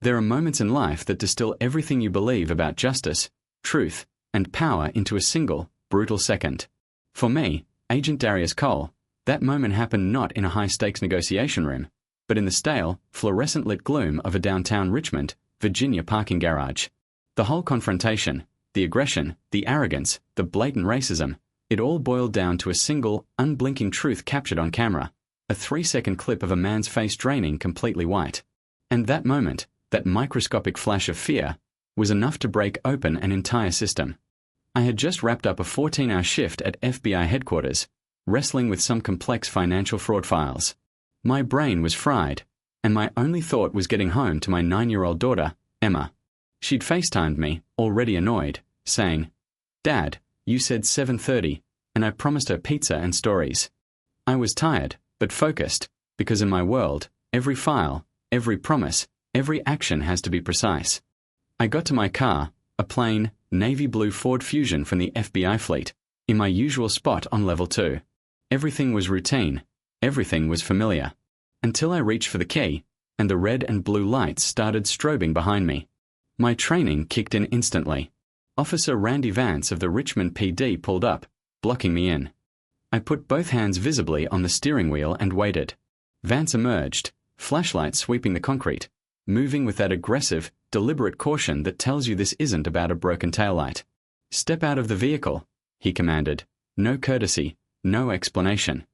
There are moments in life that distill everything you believe about justice, truth, and power into a single, brutal second. For me, Agent Darius Cole, that moment happened not in a high-stakes negotiation room, but in the stale, fluorescent-lit gloom of a downtown Richmond, Virginia parking garage. The whole confrontation, the aggression, the arrogance, the blatant racism, it all boiled down to a single, unblinking truth captured on camera, a 3-second clip of a man's face draining completely white. And that moment, that microscopic flash of fear, was enough to break open an entire system. I had just wrapped up a 14-hour shift at FBI headquarters, wrestling with some complex financial fraud files. My brain was fried, and my only thought was getting home to my 9-year-old daughter, Emma. She'd FaceTimed me, already annoyed, saying, "Dad, you said 7:30, and I promised her pizza and stories." I was tired, but focused, because in my world, every file, every promise, every action has to be precise. I got to my car, a plain, navy blue Ford Fusion from the FBI fleet, in my usual spot on level 2. Everything was routine, everything was familiar. Until I reached for the key, and the red and blue lights started strobing behind me. My training kicked in instantly. Officer Randy Vance of the Richmond PD pulled up, blocking me in. I put both hands visibly on the steering wheel and waited. Vance emerged, flashlight sweeping the concrete, moving with that aggressive, deliberate caution that tells you this isn't about a broken taillight. "Step out of the vehicle," he commanded. No courtesy, no explanation.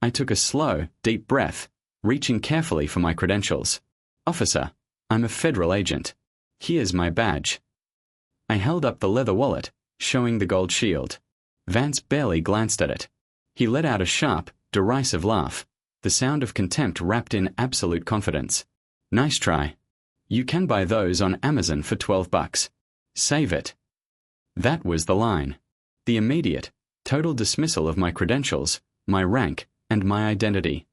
I took a slow, deep breath, reaching carefully for my credentials. "Officer, I'm a federal agent. Here's my badge." I held up the leather wallet, showing the gold shield. Vance barely glanced at it. He let out a sharp, derisive laugh, the sound of contempt wrapped in absolute confidence. "Nice try. You can buy those on Amazon for $12. Save it." That was the line. The immediate, total dismissal of my credentials, my rank, and my identity.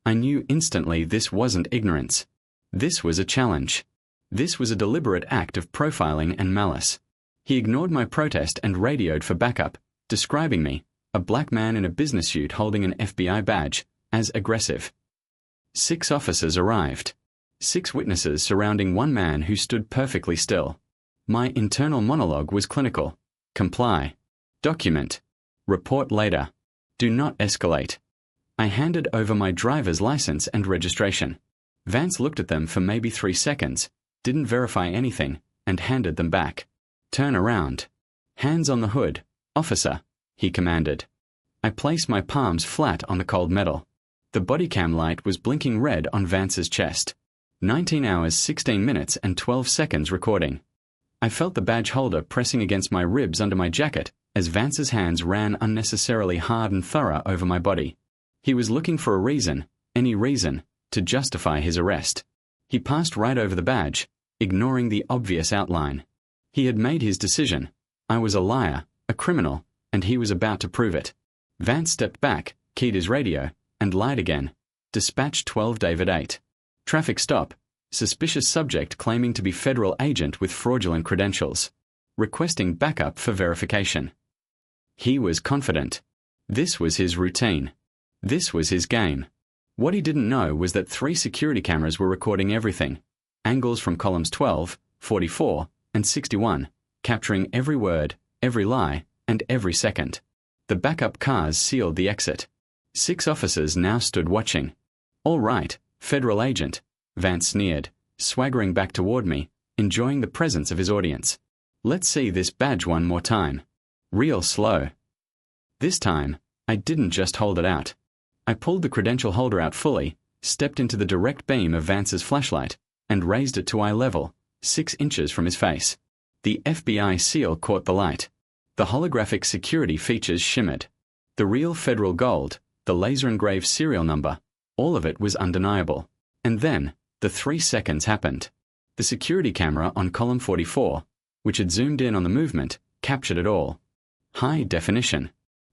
I knew instantly this wasn't ignorance. This was a challenge. This was a deliberate act of profiling and malice. He ignored my protest and radioed for backup, describing me, a black man in a business suit holding an FBI badge, as aggressive. 6 officers arrived. 6 witnesses surrounding one man who stood perfectly still. My internal monologue was clinical. Comply. Document. Report later. Do not escalate. I handed over my driver's license and registration. Vance looked at them for maybe 3 seconds, didn't verify anything, and handed them back. "Turn around. Hands on the hood, officer," he commanded. I placed my palms flat on the cold metal. The bodycam light was blinking red on Vance's chest. 19 hours, 16 minutes, and 12 seconds recording. I felt the badge holder pressing against my ribs under my jacket as Vance's hands ran unnecessarily hard and thorough over my body. He was looking for a reason, any reason, to justify his arrest. He passed right over the badge, ignoring the obvious outline. He had made his decision. I was a liar, a criminal, and he was about to prove it. Vance stepped back, keyed his radio, and lied again. Dispatch 12 David 8. Traffic stop. Suspicious subject claiming to be federal agent with fraudulent credentials. Requesting backup for verification. He was confident. This was his routine. This was his game. What he didn't know was that 3 security cameras were recording everything. Angles from columns 12, 44, and 61, capturing every word, every lie, and every second. The backup cars sealed the exit. 6 officers now stood watching. "All right, federal agent," Vance sneered, swaggering back toward me, enjoying the presence of his audience. "Let's see this badge one more time. Real slow." This time, I didn't just hold it out. I pulled the credential holder out fully, stepped into the direct beam of Vance's flashlight, and raised it to eye level, 6 inches from his face. The FBI seal caught the light. The holographic security features shimmered. The real federal gold, the laser-engraved serial number, all of it was undeniable. And then, the 3 seconds happened. The security camera on column 44, which had zoomed in on the movement, captured it all. High definition.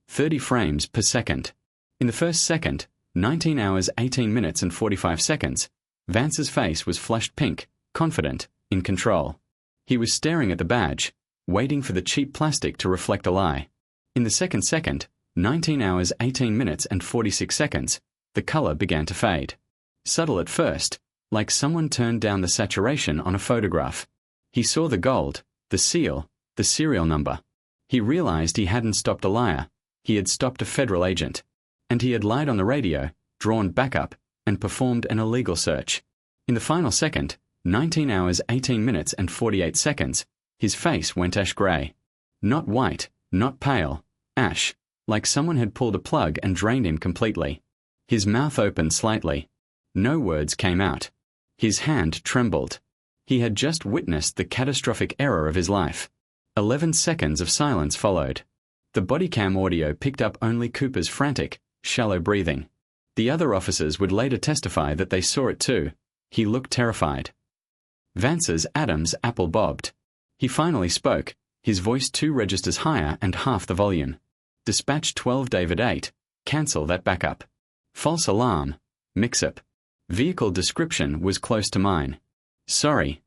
30 frames per second. In the first second, 19 hours, 18 minutes and 45 seconds, Vance's face was flushed pink, confident, in control. He was staring at the badge, waiting for the cheap plastic to reflect a lie. In the second, 19 hours, 18 minutes and 46 seconds, the color began to fade. Subtle at first, like someone turned down the saturation on a photograph. He saw the gold, the seal, the serial number. He realized he hadn't stopped a liar, he had stopped a federal agent. And he had lied on the radio, drawn backup, and performed an illegal search. In the final second, 19 hours 18 minutes and 48 seconds, his face went ash grey. Not white, not pale, ash, like someone had pulled a plug and drained him completely. His mouth opened slightly. No words came out. His hand trembled. He had just witnessed the catastrophic error of his life. 11 seconds of silence followed. The body cam audio picked up only Cooper's frantic, shallow breathing. The other officers would later testify that they saw it too. He looked terrified. Vance's Adam's apple bobbed. He finally spoke, his voice 2 registers higher and half the volume. Dispatch 12 David 8, cancel that backup. False alarm, mix-up. Vehicle description was close to mine. Sorry.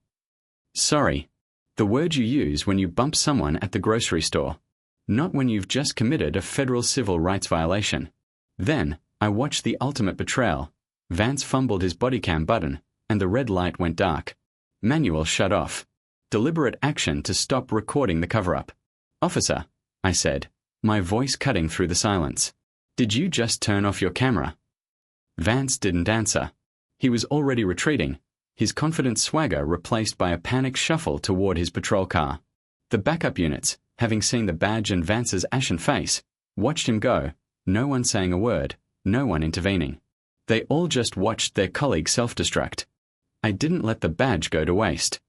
Sorry. The word you use when you bump someone at the grocery store. Not when you've just committed a federal civil rights violation. Then, I watched the ultimate betrayal. Vance fumbled his body cam button, and the red light went dark. Manual shut off. Deliberate action to stop recording the cover-up. Officer, I said, my voice cutting through the silence. Did you just turn off your camera? Vance didn't answer. He was already retreating, his confident swagger replaced by a panicked shuffle toward his patrol car. The backup units, having seen the badge and Vance's ashen face, watched him go, no one saying a word, no one intervening. They all just watched their colleague self-destruct. I didn't let the badge go to waste.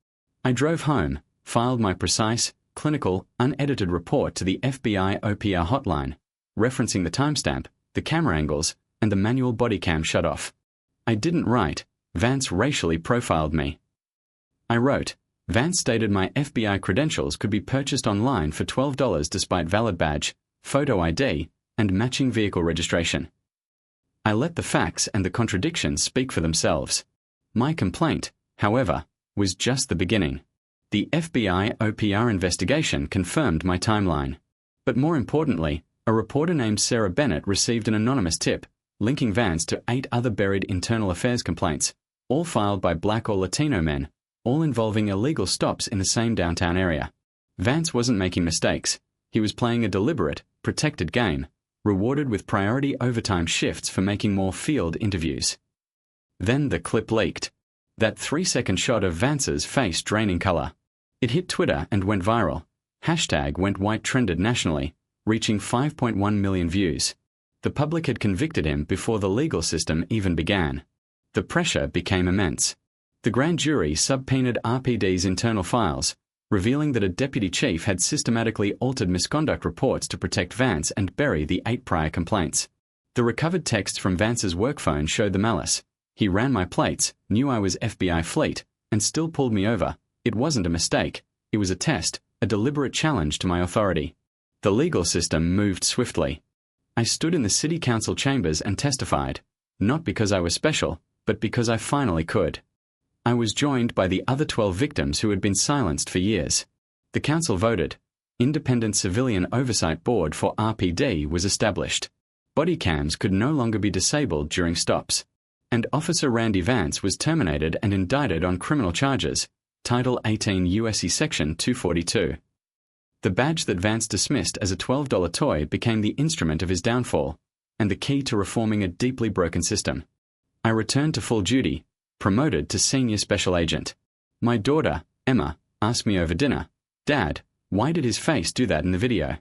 I drove home, filed my precise, clinical, unedited report to the FBI OPR hotline, referencing the timestamp, the camera angles, and the manual body cam shut off. I didn't write, Vance racially profiled me. I wrote, Vance stated my FBI credentials could be purchased online for $12 despite valid badge, photo ID, and matching vehicle registration. I let the facts and the contradictions speak for themselves. My complaint, however, was just the beginning. The FBI OPR investigation confirmed my timeline. But more importantly, a reporter named Sarah Bennett received an anonymous tip, linking Vance to 8 other buried internal affairs complaints, all filed by Black or Latino men, all involving illegal stops in the same downtown area. Vance wasn't making mistakes. He was playing a deliberate, protected game, rewarded with priority overtime shifts for making more field interviews. Then the clip leaked. That 3-second shot of Vance's face draining color. It hit Twitter and went viral. Hashtag went white trended nationally, reaching 5.1 million views. The public had convicted him before the legal system even began. The pressure became immense. The grand jury subpoenaed RPD's internal files, revealing that a deputy chief had systematically altered misconduct reports to protect Vance and bury the 8 prior complaints. The recovered texts from Vance's work phone showed the malice. He ran my plates, knew I was FBI fleet, and still pulled me over. It wasn't a mistake. It was a test, a deliberate challenge to my authority. The legal system moved swiftly. I stood in the city council chambers and testified, not because I was special, but because I finally could. I was joined by the other 12 victims who had been silenced for years. The council voted. Independent Civilian Oversight Board for RPD was established. Body cams could no longer be disabled during stops. And Officer Randy Vance was terminated and indicted on criminal charges, Title 18 U.S.C. Section 242. The badge that Vance dismissed as a $12 toy became the instrument of his downfall, and the key to reforming a deeply broken system. I returned to full duty, promoted to senior special agent. My daughter, Emma, asked me over dinner, Dad, why did his face do that in the video?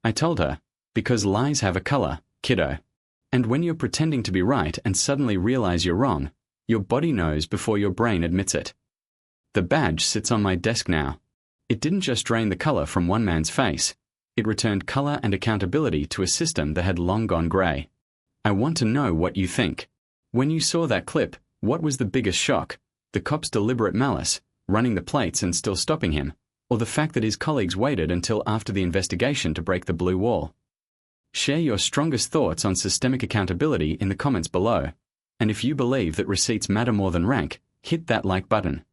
I told her, because lies have a color, kiddo. And when you're pretending to be right and suddenly realize you're wrong, your body knows before your brain admits it. The badge sits on my desk now. It didn't just drain the color from one man's face. It returned color and accountability to a system that had long gone gray. I want to know what you think. When you saw that clip, what was the biggest shock? The cop's deliberate malice, running the plates and still stopping him, or the fact that his colleagues waited until after the investigation to break the blue wall? Share your strongest thoughts on systemic accountability in the comments below. And if you believe that receipts matter more than rank, hit that like button.